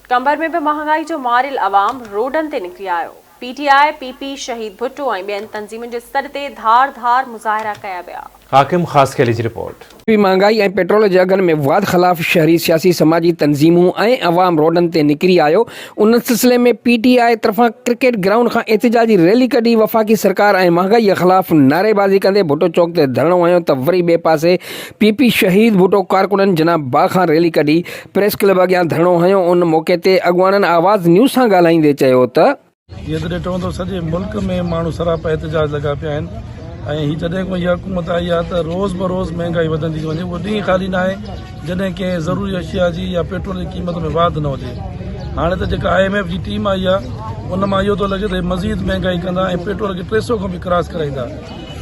कंबर में भी महंगाई जो मारिल अवाम रोडन ते निकरी आयो। पीटीआई पीपी शहीद भुट्टो ऐं ॿियनि तंज़ीमुनि जे सर ते धार धार मुज़ाहिरा कया विया। हाकिम ख़ास कैली जी रिपोर्ट। महंगाई ऐं पेट्रोल जे अघनि में वाध ख़िलाफ़ शहरी सियासी समाजी तंज़ीमूं ऐं अवाम रोडनि ते निकिरी आयो। उन सिलसिले में पीटीआई तरफ़ां क्रिकेट ग्राउंड खां एहतिजाजी रैली कढी वफ़ाक़ी सरकार ऐं महंगाई ख़िलाफ़ नारेबाज़ी कंदे भुट्टो चौक ते धरणो हयो त वरी ॿिए पासे पीपी शहीद भुट्टो कारकुननि जनाब बाग खां रैली कढी प्रेस क्लब अॻियां धरणो हयो। उन मौक़े ते अॻवाननि आवाज़ न्यूज़ सां ॻाल्हाईंदे चयो त ॾिठो तो सॼे मुल्क में माण्हू सरापा एहतिजाज लॻा पिया आहिनि ऐं हीअ जॾहिं को इहा हुकूमत आई आहे त रोज़ ब रोज़ महांगाई वधंदी थी वञे। उहो ॾींहुं ख़ाली न आहे जॾहिं कंहिं ज़रूरी अशिया जी या पेट्रोल जी क़ीमत में वाध न हुजे। हाणे त जेका IMF जी टीम आई आहे उन मां इहो थो लॻे त मज़ीद महांगाई कंदा ऐं पेट्रोल खे 300 खां बि क्रॉस कराईंदा।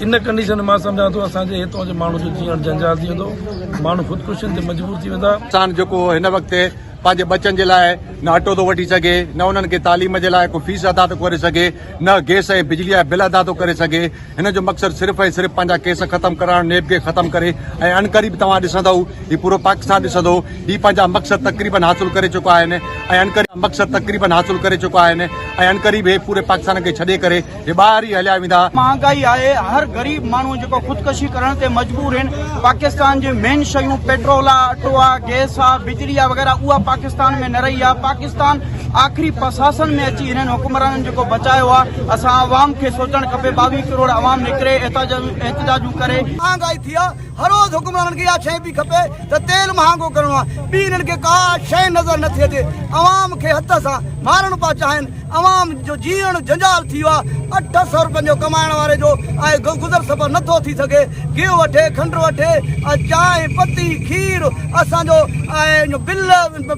इन कंडीशन में मां सम्झां थो असांजे हितां जे माण्हू जो जीअण जंजाल थी वेंदो, माण्हू ख़ुदकुशियुनि ते मजबूर थी वेंदा। किसान जेको हिन वक़्तु पंहिंजे बच्चनि जे लाइ न अटो थो वठी सघे, न उन्हनि खे तालीम जे लाइ को फीस अदा थो करे सघे, न गैस ऐं बिजली जा बिल अदा थो करे सघे। हिन जो मक़सदु सिर्फ़ु ऐं सिर्फ़ु पंहिंजा केस ख़तमु करणु, नेब खे ख़तमु करे ऐं अनक़रीब तव्हां ॾिसंदव हीउ पूरो पाकिस्तान ॾिसंदो हीउ पंहिंजा मक़सदु तक़रीबन हासिल करे चुका आहिनि ऐं अनक़रीब मक़सदु तक़रीबन हासिल करे चुका आहिनि ऐं अनक़रीब हे पूरे पाकिस्तान खे छॾे करे हे ॿाहिरि ई हलिया वेंदा। महंगाई आहे, हर ग़रीब माण्हू जेको ख़ुदकशी करण ते मजबूर आहिनि। पाकिस्तान जे मेन शयूं पेट्रोल आहे, अटो आहे, गैस आहे, बिजली आहे वग़ैरह उहा पाकिस्तान में न रही आहे। पाकिस्तान आख़िरी प्रशासन में अची हिननि हुकुमराननि जेको बचायो आहे। असां अवाम खे सोचणु खपे, 22 करोड़ अवाम निकिरे एहतिजाजूं करे। महंगाई थी आहे, हर रोज़ हुकुमराननि खे इहा शइ बि खपे त तेल महांगो करिणो आहे, ॿी हिननि खे का शइ नज़र नथी अचे। अवाम खे हथ सां मारणु पिया चाहिनि। अवाम जो जीअण जंजाल थी वियो आहे। 800 रुपयनि जो कमाइण वारे जो ऐं गुज़र सफ़र नथो थी सघे। गिहु वठे, खंडु वठे, चांहि पती खीर, असांजो ऐं बिल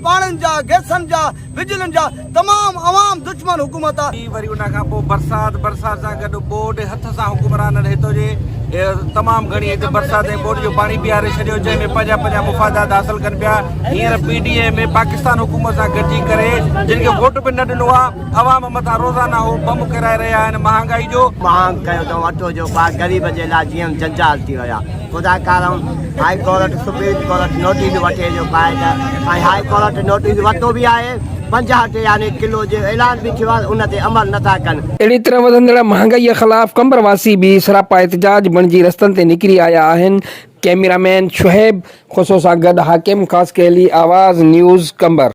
पाणिनि जा, गैसनि जा, बिजलियुनि जा तमामु अवाम दुश्मन हुकूमत आहे। वरी उन खां पोइ बरसाति सां गॾु बोर्ड हथ सां हुकुमरान हितो जे तमामु घणी हिते बरसाति ऐं बोर्ड जो पाणी बीहारे छॾियो, जंहिंमें पंहिंजा मुफ़ादात हासिल कनि पिया। हींअर PTA में पाकिस्तान हुकूमत सां गॾिजी करे जिन खे वोट बि न ॾिनो आहे, अवाम मथां रोज़ाना हू बम किराए रहिया आहिनि। महांगाई जो महांग कयो अथऊं अटो जो ग़रीब जे लाइ जीअं जंजाल थी विया। ख़ुदा कारण high court supreme court notice वठे जो पाए त ऐं हाई कोर्ट नोटिस वरितो बि आहे। 50 यानी किलो जो ऐलान भी थियो आहे, उन ते अमल नथा कनि। अहिड़ी तरह वधंदड़ महांगाई ख़िलाफ़ कंबरवासी भी सरापा एहतिजाज बणिजी रस्तनि ते निकिरी आया आहिनि। कैमरामैन शुहेब खुसो सां गॾु हाकिम ख़ास कैली, आवाज़ न्यूज़ कंबर।